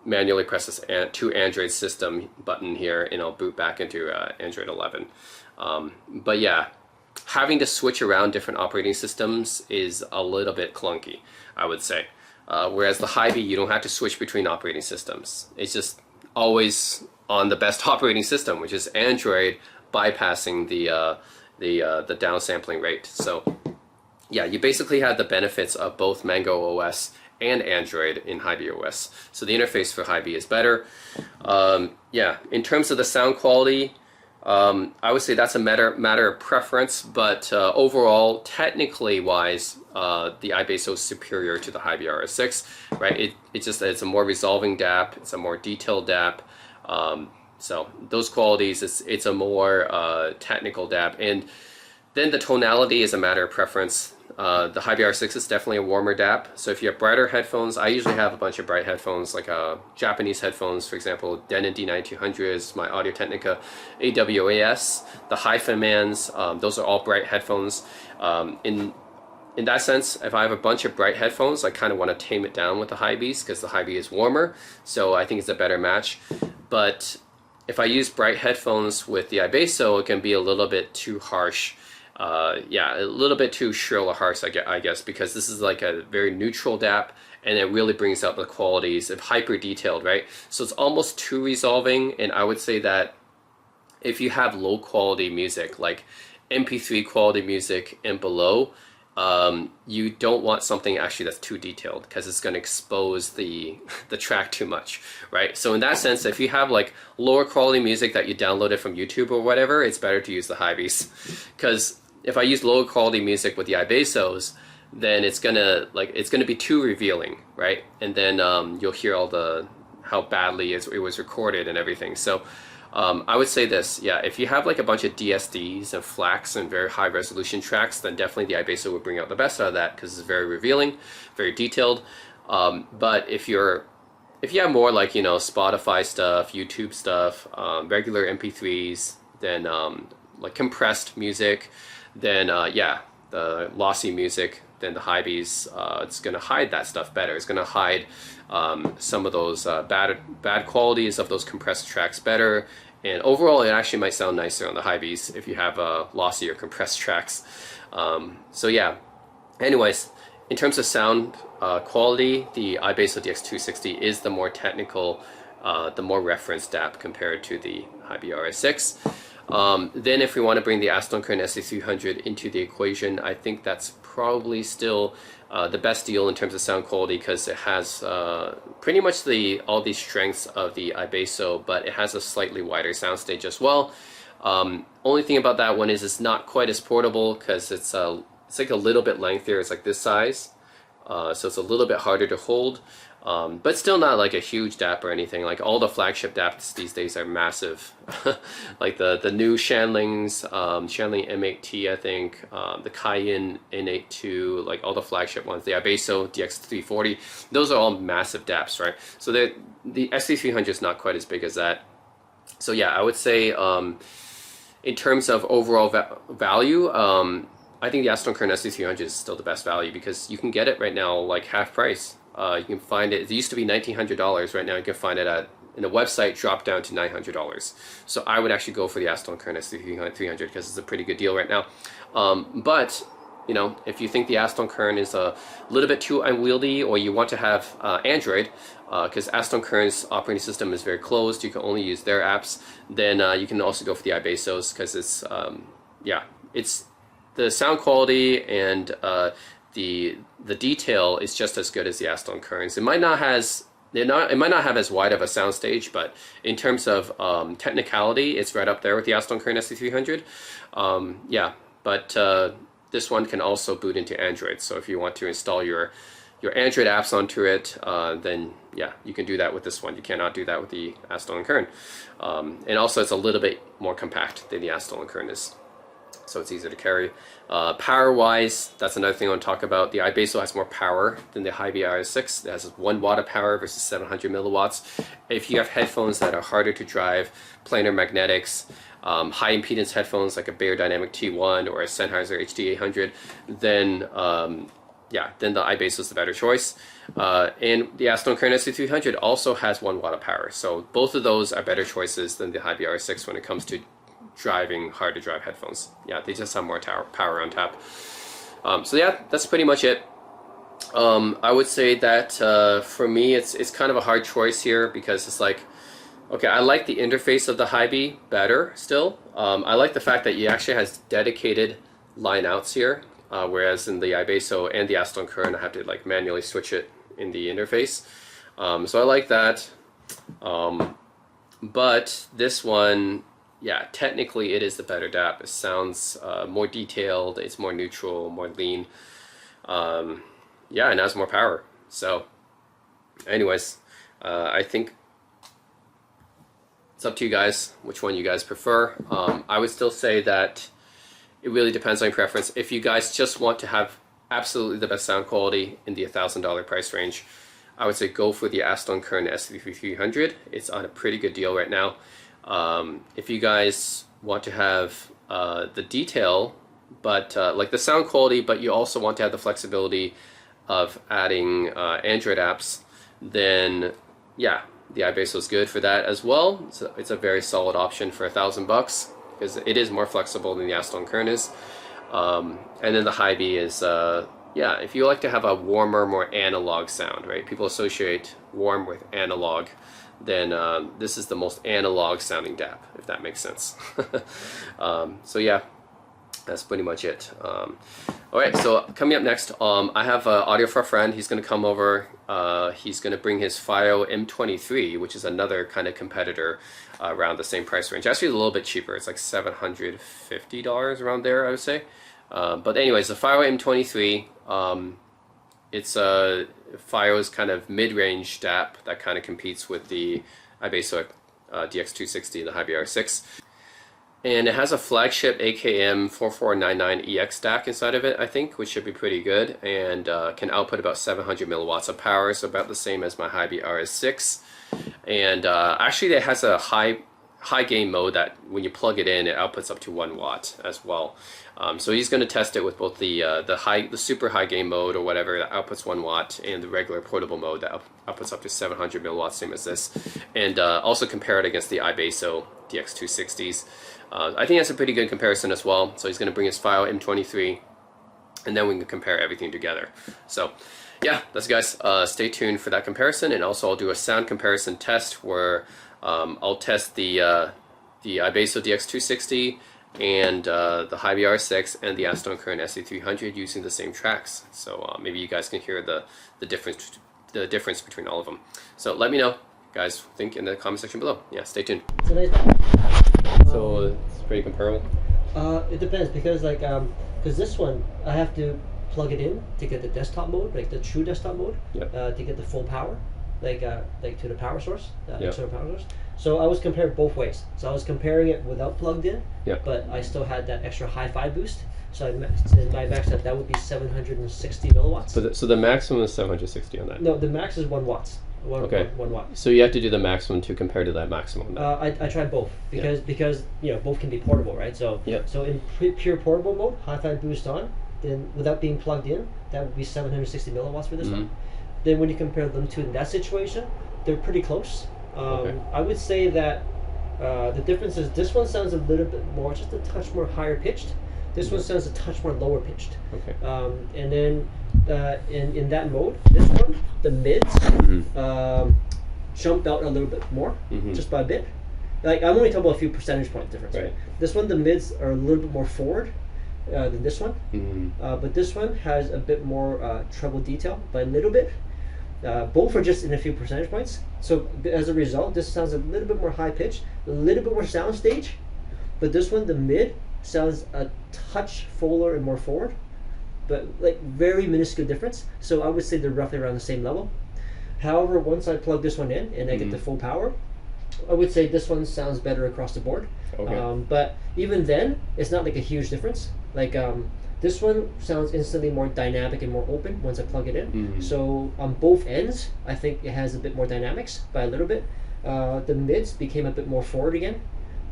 manually press this to Android system button here, and it'll boot back into Android 11. But yeah, having to switch around different operating systems is a little bit clunky, I would say. Whereas the Hiby, you don't have to switch between operating systems. It's just always on the best operating system, which is Android, bypassing the downsampling rate. So yeah, you basically have the benefits of both Mango OS and Android in Hiby OS. So the interface for Hiby is better. Yeah, in terms of the sound quality, I would say that's a matter of preference, but overall, technically wise, the iBasso is superior to the Hiby RS6, right? It's a more resolving DAP, it's a more detailed DAP. So those qualities, it's a more technical DAP, and then the tonality is a matter of preference. The Hiby RS6 is definitely a warmer DAP, so if you have brighter headphones, I usually have a bunch of bright headphones, like Japanese headphones, for example, Denon D9200s, my Audio-Technica AWAS, the Hi-Fi-Mans, those are all bright headphones. In that sense, if I have a bunch of bright headphones, I kind of want to tame it down with the Hibys, because the Hiby is warmer, so I think it's a better match. But if I use bright headphones with the iBasso, it can be a little bit too harsh. Yeah, a little bit too shrill or harsh, I guess, because this is like a very neutral DAP, and it really brings out the qualities of hyper detailed, right? So it's almost too resolving, and I would say that if you have low quality music, like MP3 quality music and below, you don't want something actually that's too detailed, because it's going to expose the track too much, right? So in that sense, if you have like lower quality music that you downloaded from YouTube or whatever, it's better to use the Hibys, because if I use lower quality music with the iBassos, then it's gonna be too revealing, right? And then you'll hear how badly it was recorded and everything. So I would say this, yeah, if you have like a bunch of DSDs and FLACs and very high resolution tracks, then definitely the iBasso would bring out the best out of that, because it's very revealing, very detailed. But if you have more like, you know, Spotify stuff, YouTube stuff, regular MP3s, then like compressed music, then yeah, the lossy music, then the Hibys, it's going to hide that stuff better. It's going to hide some of those bad qualities of those compressed tracks better. And overall, it actually might sound nicer on the Hibys if you have lossy or compressed tracks. So yeah, anyways, in terms of sound quality, the iBasso DX260 is the more technical, the more referenced DAP compared to the Hiby RS6. Then if we want to bring the Aston-Kern SE300 into the equation, I think that's probably still the best deal in terms of sound quality, because it has pretty much all the strengths of the iBasso, but it has a slightly wider soundstage as well. Only thing about that one is it's not quite as portable, because it's like a little bit lengthier. It's like this size, so it's a little bit harder to hold. But still not like a huge DAP or anything. Like all the flagship DAPs these days are massive. Like the new Shanlings, Shanling M8T, I think, the Cayenne N82, like all the flagship ones, the iBasso DX340, those are all massive DAPs, right? So the SE300 is not quite as big as that. So yeah, I would say in terms of overall value, I think the Aston-Kern SE300 is still the best value, because you can get it right now like half price. You can find it used to be $1,900. Right now you can find it in the website, dropped down to $900. So I would actually go for the Aston-Kern SE300, because it's a pretty good deal right now. But you know, if you think the Aston Kern is a little bit too unwieldy, or you want to have Android, because Aston Kern's operating system is very closed, you can only use their apps, then you can also go for the iBassos, because it's, yeah, it's the sound quality and the detail is just as good as the Aston Kerns. It might not have as wide of a soundstage, but in terms of technicality, it's right up there with the Aston Kern SE300. Yeah, but this one can also boot into Android. So if you want to install your Android apps onto it, then yeah, you can do that with this one. You cannot do that with the Aston Kern. And also, it's a little bit more compact than the Aston Kern is, so it's easier to carry. Power-wise, that's another thing I want to talk about. The iBasso has more power than the Hiby RS6. It has 1 watt of power versus 700 milliwatts. If you have headphones that are harder to drive, planar magnetics, high impedance headphones like a Bayer Dynamic T1 or a Sennheiser HD800, then yeah, then the iBasso is the better choice. And the Aston Kern SE300 also has 1 watt of power. So both of those are better choices than the Hiby RS6 when it comes to driving hard to drive headphones. Yeah, they just have more power on tap. So yeah, that's pretty much it. I would say that for me, it's kind of a hard choice here, because it's like, okay, I like the interface of the Hiby better still. I like the fact that it actually has dedicated line outs here, whereas in the iBasso and the Aston Kern, I have to like manually switch it in the interface. So I like that. But this one, yeah, technically it is the better DAP. It sounds more detailed, it's more neutral, more lean. Yeah, and has more power. So anyways, I think it's up to you guys which one you guys prefer. I would still say that it really depends on your preference. If you guys just want to have absolutely the best sound quality in the $1,000 price range, I would say go for the Aston Kern SE300. It's on a pretty good deal right now. If you guys want to have the detail, but like the sound quality, but you also want to have the flexibility of adding Android apps, then yeah, the iBasso is good for that as well. So it's a very solid option for $1,000 because it is more flexible than the Aston Kern is. And then the Hiby is, yeah, if you like to have a warmer, more analog sound, right? People associate warm with analog. Then this is the most analog sounding DAP, if that makes sense. So yeah, that's pretty much it. Alright, so coming up next, I have audio for a friend. He's going to come over. He's going to bring his FiO M23, which is another kind of competitor around the same price range. Actually a little bit cheaper. It's like $750 around there, I would say. But anyways, the FiO M23, it's FiO's kind of mid-range DAP that kind of competes with the iBasso DX260 and the Hiby RS6. And it has a flagship AKM 4499EX DAC inside of it, I think, which should be pretty good, and can output about 700 milliwatts of power, so about the same as my Hiby RS6. And actually it has a high gain mode that when you plug it in, it outputs up to 1 watt as well. So he's going to test it with both the super high gain mode or whatever that outputs 1 watt, and the regular portable mode that outputs up to 700 milliwatts, same as this, and also compare it against the iBasso DX260s. I think that's a pretty good comparison as well. So he's going to bring his FiO M23, and then we can compare everything together. So yeah, that's guys. Stay tuned for that comparison, and also I'll do a sound comparison test where I'll test the iBasso DX260 and the Hiby RS6 and the Aston Kern SE300 using the same tracks. So maybe you guys can hear the difference between all of them. So let me know, guys, think in the comment section below. Yeah, stay tuned. It's a nice. So it's pretty comparable. It depends, because like because this one I have to plug it in to get the desktop mode, like the true desktop mode, yep. To get the full power, like to the power source, yep. external power source. So I was comparing both ways. So I was comparing it without plugged in, yep. but I still had that extra hi-fi boost. So my max that would be 760 milliwatts. So the maximum is 760 on that? No, the max is 1 watt. Okay. 1 watt. So you have to do the maximum to compare to that maximum. I tried both because you know both can be portable, right? So yep. so in pure portable mode, hi-fi boost on, then without being plugged in, that would be 760 milliwatts for this one. Then when you compare them to in that situation, they're pretty close. Okay. I would say that the difference is this one sounds a little bit more, just a touch more higher pitched. This one sounds a touch more lower pitched. Okay. And then in that mode, this one, the mids jumped out a little bit more, just by a bit. Like I'm only talking about a few percentage point difference. Right. This one, the mids are a little bit more forward than this one, but this one has a bit more treble detail by a little bit. Both are just in a few percentage points. So as a result, this sounds a little bit more high pitched, a little bit more soundstage. But this one, the mid, sounds a touch fuller and more forward, but like very minuscule difference. So I would say they're roughly around the same level. However, once I plug this one in and I get the full power, I would say this one sounds better across the board. Okay. But even then, it's not like a huge difference. Like this one sounds instantly more dynamic and more open once I plug it in. So on both ends, I think it has a bit more dynamics by a little bit. The mids became a bit more forward again.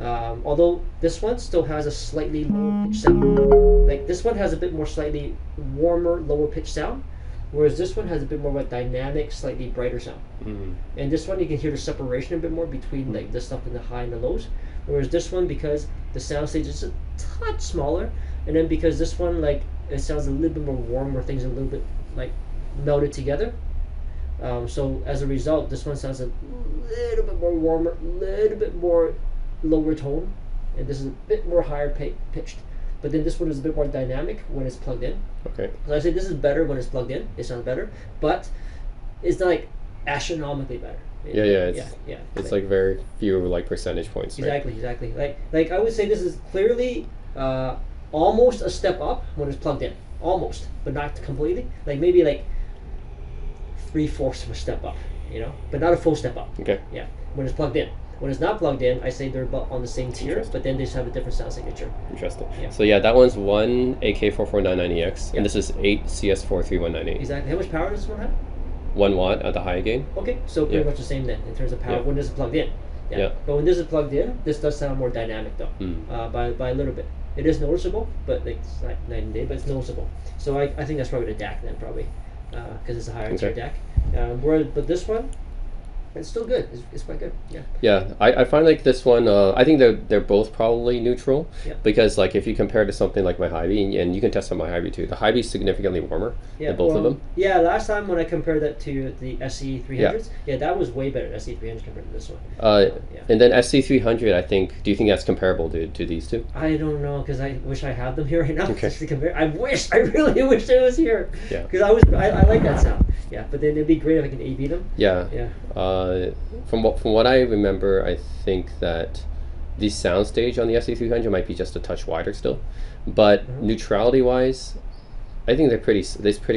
Although this one still has a slightly lower pitch sound. Like this one has a bit more slightly warmer, lower pitch sound, whereas this one has a bit more of a dynamic, slightly brighter sound. And this one you can hear the separation a bit more between like the stuff in the high and the lows. Whereas this one, because the sound stage is a touch smaller, and then because this one like it sounds a little bit more warm, where things are a little bit like melted together. So as a result, this one sounds a little bit more warmer, a little bit more lower tone, and this is a bit more higher pitched. But then this one is a bit more dynamic when it's plugged in. Okay. So I say this is better when it's plugged in. It sounds better, but it's not like astronomically better. It's like very few like percentage points. Exactly, right? Exactly. Like I would say this is clearly almost a step up when it's plugged in, almost, but not completely. Like maybe like 3/4 of a step up, you know, but not a full step up. Okay. Yeah, when it's plugged in. When it's not plugged in, I say they're about on the same tier, but then they just have a different sound signature. Interesting. Yeah. So yeah, that one's 1 AK4499EX, and this is 8 CS43198. Exactly. How much power does this one have? 1 watt at the high gain. Okay, so pretty much the same then in terms of power when this is plugged in. But when this is plugged in, this does sound more dynamic though, by a little bit. It is noticeable, but like it's not night and day, but it's noticeable. So I think that's probably the DAC then, probably, because it's a higher tier DAC. But this one, it's still good. It's quite good. Yeah. Yeah, I find like this one. I think they're both probably neutral. Yeah. Because like if you compare to something like my Hiby, and you can test on my Hiby too. The Hiby is significantly warmer than both of them. Yeah. Last time when I compared that to the SE300s, that was way better. SE300 compared to this one. And then SE300, I think. Do you think that's comparable to these two? I don't know, because I wish I had them here right now. Okay. Just to compare. I really wish it was here. Yeah. Because I like that sound. Yeah, but then it'd be great if I can A/B them. Yeah. Yeah. From what I remember, I think that the soundstage on the SE300 might be just a touch wider still, but neutrality wise, I think they're pretty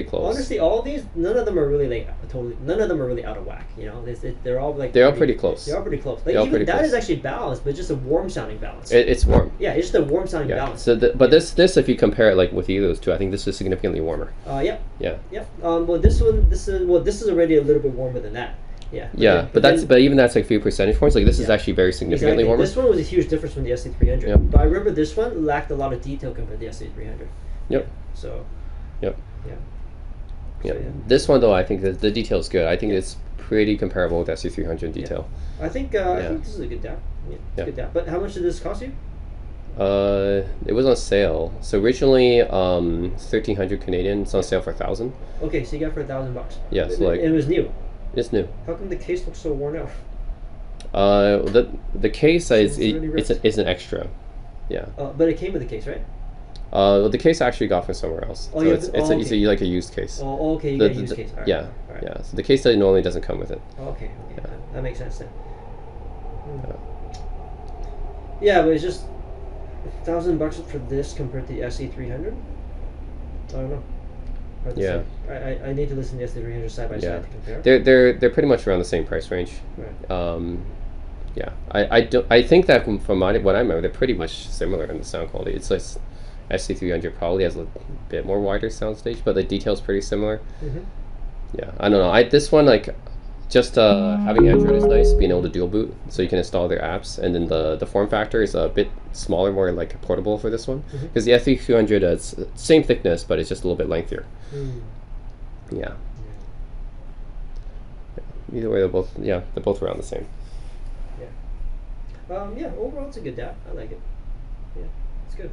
close. Honestly, all of these, none of them are really like none of them are really out of whack. You know, they're all like they're all pretty close. They're all pretty close. Like even that is actually balanced, but just a warm sounding balance. It's warm. Yeah, it's just a warm sounding balance. So, but this if you compare it like with either of those two, I think this is significantly warmer. Yeah. Yeah. Well, this is already a little bit warmer than that. Yeah. But even that's like a few percentage points. Like this is actually very significantly warmer. This one was a huge difference from the SE300. Yep. But I remember this one lacked a lot of detail compared to the SE300. Yep. So. Yep. Yeah. This one though, I think the detail is good. I think it's pretty comparable with SE300 detail. I think this is a good DAP. Yeah, good DAP. But how much did this cost you? It was on sale. So originally 1,300 Canadian. It's on sale for 1,000. Okay, so you got it for $1,000. Yeah, so like it was new. It's new. How come the case looks so worn out? The case it's an extra. Yeah. But it came with the case, right? Well, the case I actually got from somewhere else. Oh, so yeah, it's like a used case. Oh, okay, you got a used case. All right. Yeah. All right. Yeah. So the case normally doesn't come with it. Okay. That makes sense then. Yeah, but it's just $1,000 for this compared to the SE300. I don't know. Yeah. I need to listen to the SE300 side by side to compare. They're pretty much around the same price range. Right. Yeah. I think that from what I remember, they're pretty much similar in the sound quality. It's like SE300 probably has a bit more wider soundstage, but the detail's pretty similar. Yeah. I don't know. This one like. Just having Android is nice, being able to dual boot, so you can install their apps, and then the form factor is a bit smaller, more like portable for this one. Because the SE300 is same thickness, but it's just a little bit lengthier. Yeah. Either way, they're both around the same. Yeah. Overall, it's a good DAP. I like it. Yeah, it's good.